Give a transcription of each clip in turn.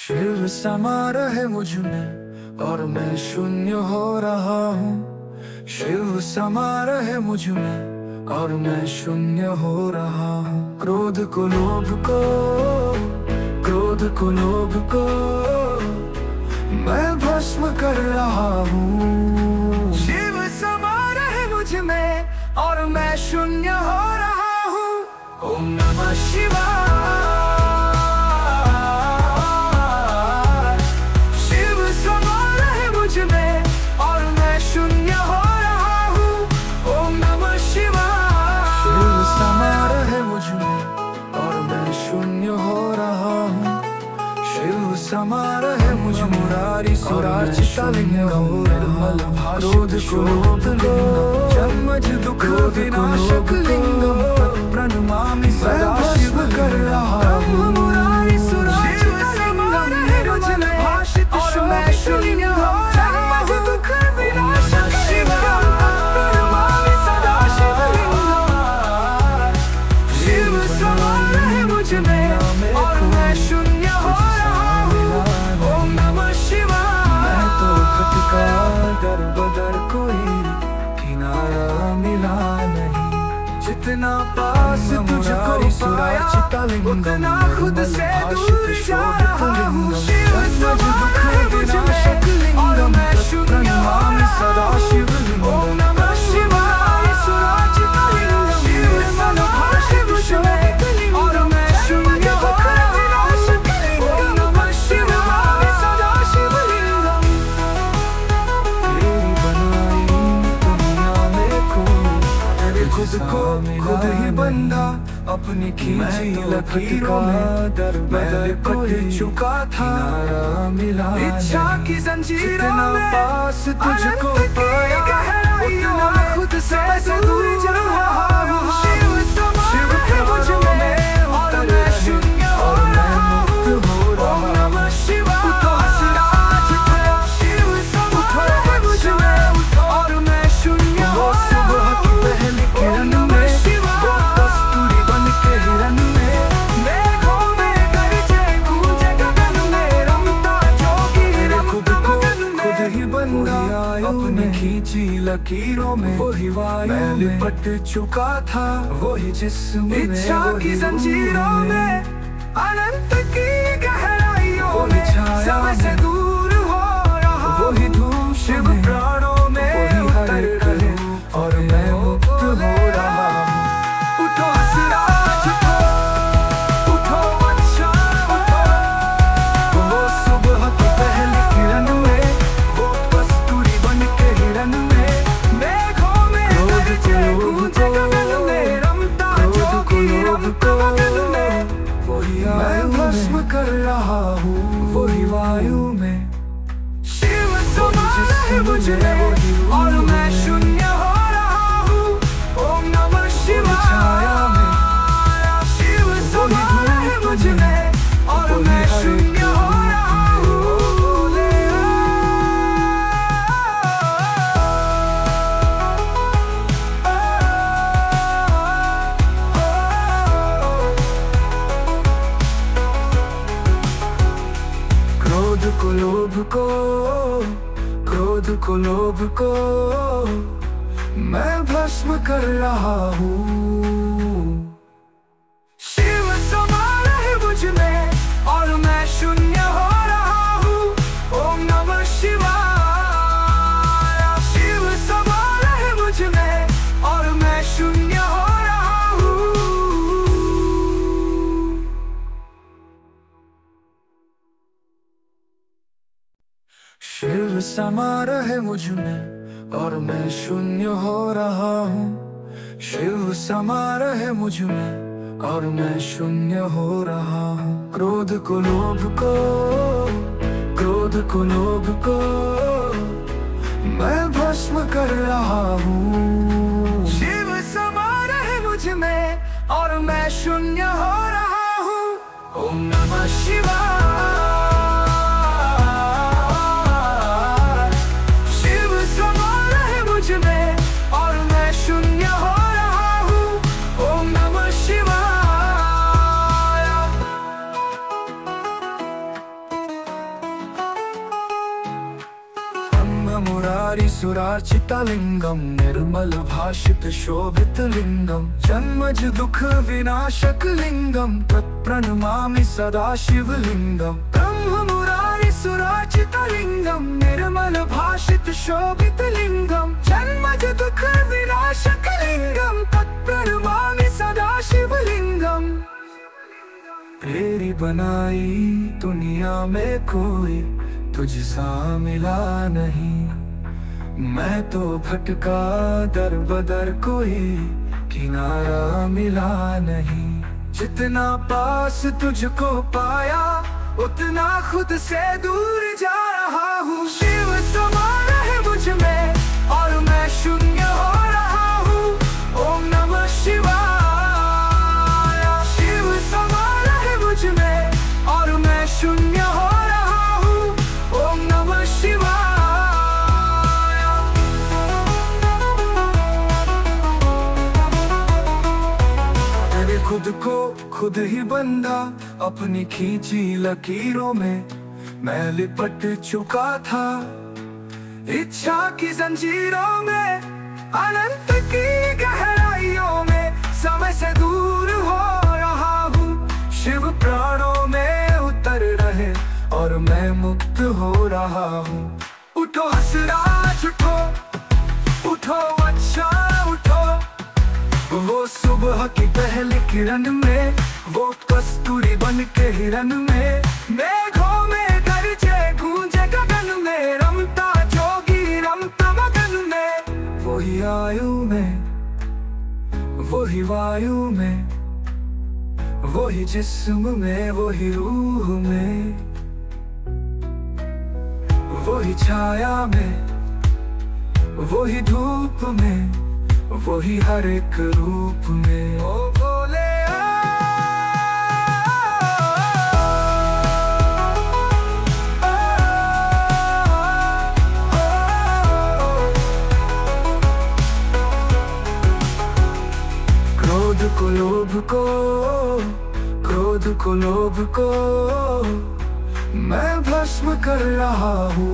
शिव समा रहे मुझ में और मैं शून्य हो रहा हूँ। शिव समा रहे मुझ में और मैं शून्य हो रहा हूँ। क्रोध को लोभ को, क्रोध को लोभ को मैं भस्म कर रहा हूँ। शिव समा रहे मुझ में और मैं शून्य हो रहा हूँ। ओम नमः शिवाय। समा रहे मुझ मुरारी सुराचितलिंगम निर्मल क्रोध क्रोध लो जन्मज दुख विनाशक लिंगम प्रणमामि सदा शिव कर रहा हूँ। मुरारी सुराचितलिंगम निर्मल भाषित और मैं शून्य हो जन्मज दुख विनाशक लिंगम प्रणमामि सदा शिवलिंगम। शिव समा रहे मुझ में और मैं शून्य हो दर बदर कोई किनारा मिला नहीं। जितना पास तुझको पाया उतना खुद से दूर जा रहा हूँ। शिव समा रहे मुझ में और मैं शून्य हो सदा शिवलिंगम। ओम नमः शिवाय। सुराचितलिंगम शिव समा रहे मुझ में और मैं शून्य हो ओम नमः शिवाय सदा शिवलिंगम। खुद को खुद ही बंधा अपनी खींची लकीरों में दर बदर कट चुका था मिला इच्छा की जंजीरों में पास तुझको पाया उतना खुद से दूर जा रहा हूँ। शिव समा रहे मुझ में और मैं शून्य हो रहा हूँ। ओम नमः शिवाय। शिव समा रहे मुझ में और मैं शून्य हो रहा हूँ। किरण में वो कस्तूरी बन के हिरन में मेघों में गरजे गूंजे गगन में रमता जोगी रमता गगन में खुद ही बंधा अपनी खींची लकीरों में वही वायु में लिपट चुका था वही जिस्म इच्छा की जंजीरों में अनंत की गहराइयों में समय से दूर हो रहा वही धूम शिव प्राणों में उतर कर और मैं मुक्त हो रहा हूँ। उठो सिराज उठो, उठो अच्छा उठो। वो सुबह की पहली किरण में वो कस्तूरी बन के हिरन में मेघों में गरजे गूंजे गगन में रमता जोगी रमता गगन में वही मैं भस्म कर रहा हूँ वही वायु में। शिव समा रहे मुझ में और मैं शून्य हो छाया में। शिव समा रहे मुझ में और मैं शून्य हो रहा हूँ। क्रोध को लोभ को, क्रोध को लोभ को मैं भस्म कर रहा हूँ। शिव समा रहे मुझ में और मैं शून्य हो रहा हूँ। ओम नमः शिवाय। शिव समा रहे मुझ में और मैं शून्य हो रहा हूँ। शिव समा रहे मुझ में और मैं शून्य हो रहा हूँ। शिव समा रहे मुझ में और मैं शून्य हो रहा हूँ। क्रोध को लोभ को, क्रोध को लोभ को मैं भस्म कर रहा हूँ। शिव समा रहे मुझ में और मैं शून्य हो रहा हूँ। ओम नमः शिवाय। और मैं शून्य हो रहा हूँ। ओम नमः शिवाय। मुरारी सुरार्चितलिंगम निर्मल भाषित शोभित लिंगम जन्मज दुख विनाशक लिंगम तत्प्रणमामि सदा शिवलिंगम। ब्रह्म मुरारी सुरार्चितलिंगम निर्मल भाषित शोभित लिंगम जन्मज दुख विनाशक लिंगम तत्प्रणमामि सदा शिवलिंगम। तेरी बनाई दुनिया में कोई तुझसा मिला नहीं, मैं तो भटका दर बदर कोई किनारा मिला नहीं। जितना पास तुझको पाया उतना खुद से दूर जा रहा हूँ। शिव समा रहे मुझ में और मैं शून्य हो रहा हूँ। ओम नमः शिवाय। शिव समा रहे मुझ में और मैं शून्य हो रहा हूँ। ओम नमः शिवाय। मैंने खुद को खुद ही बंधा अपनी खींची लकीरों में, मैं लिपट चुका था इच्छा की जंजीरों में। अनंत की गहराइयों में समय से दूर हो रहा हूँ। शिव प्राणों में उतर रहे और मैं मुक्त हो रहा हूँ। उठो हंसराज उठो, उठो अच्छा उठो। वो सुबह की पहली किरण में, वो कस्तूरी बन के हिरन में, मेघों में गरजे गूंजे गगन में, रमता जोगी रमता मगन में। वही आयु में, वही वायु में, वही जिस्म में, वही रूह में, वही छाया में, वही धूप में, वही हर एक रूप में। ओ भोले क्रोध को लोभ को, क्रोध को लोभ को मैं भस्म कर रहा हूँ।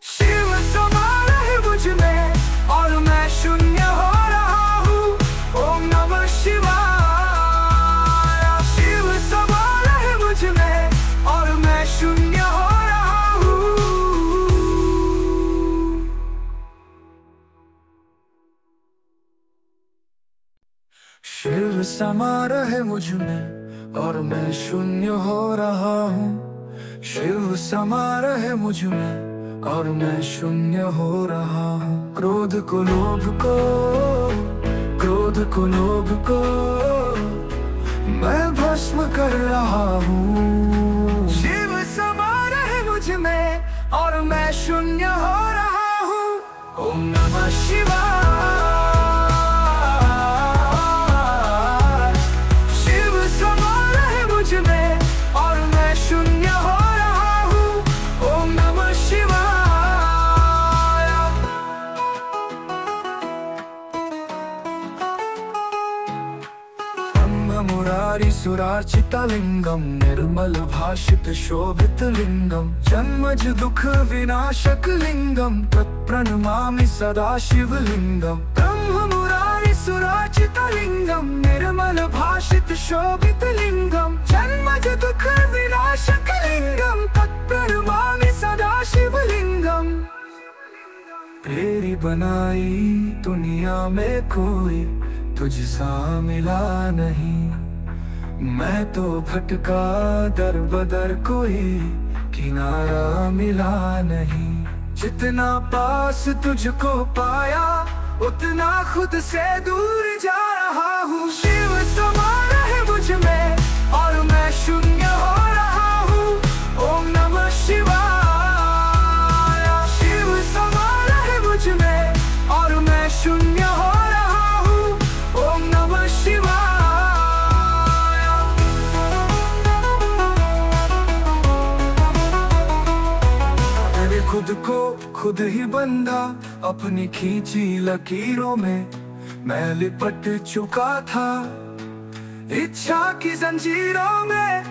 शिव समा रहे मुझ में और मैं शून्य हो रहा हूँ। ओम नमः शिवाय। शिव समा रहे मुझ में और मैं शून्य हो रहा हूँ। शिव समा रहे मुझ में और मैं शून्य हो रहा हूँ। शिव समा रहे मुझ में और मैं शून्य हो रहा हूँ। क्रोध को लोभ को, क्रोध को लोभ को मैं भस्म कर रहा हूँ। शिव समा रहे मुझ में और मैं शून्य हो रहा हूँ। ओम नमः शिवाय। मुरारी सुरार्चितलिंगम निर्मल भाषित शोभित लिंगम जन्मज दुख विनाशक लिंगम तत्प्रणमामि सदा शिवलिंगम। ब्रह्म मुरारी सुरार्चितलिंगम निर्मल भाषित शोभित लिंगम जन्मज दुख विनाशक लिंगम तत्प्रणमामि सदा शिवलिंगम। तेरी बनाई दुनिया में कोई तुझसा मिला नहीं, मैं तो भटका दर बदर कोई किनारा मिला नहीं। जितना पास तुझको पाया उतना खुद से दूर जा रहा हूँ। शिव समा रहे मुझ में और मैं शून्य हो रहा हूँ। ओम नमः शिवाय। शिव समा रहे मुझ में और मैं शून्य हो रहा हूँ। ओम नमः शिवाय। खुद को खुद ही बंधा अपनी खींची लकीरों में, मैं लिपट चुका था इच्छा की जंजीरों में।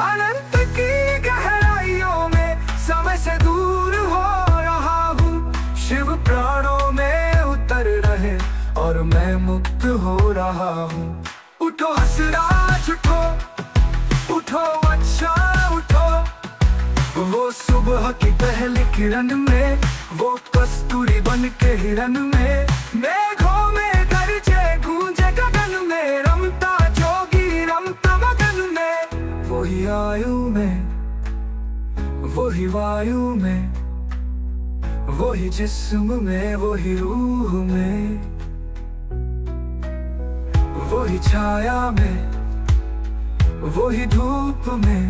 अनंत की गहराइयों में समय से दूर रहा हूँ। उठो हंसराज उठो, उठो अच्छा उठो, वो सुबह की पहली किरण में, वो कस्तूरी बन के हिरन में, मेघों में गरजे गूंजे गगन में, रमता जोगी रमता मगन में, वही आयु में, वही वायु में, वही जिस्म में, वही रूह में, वही छाया में, वही धूप में।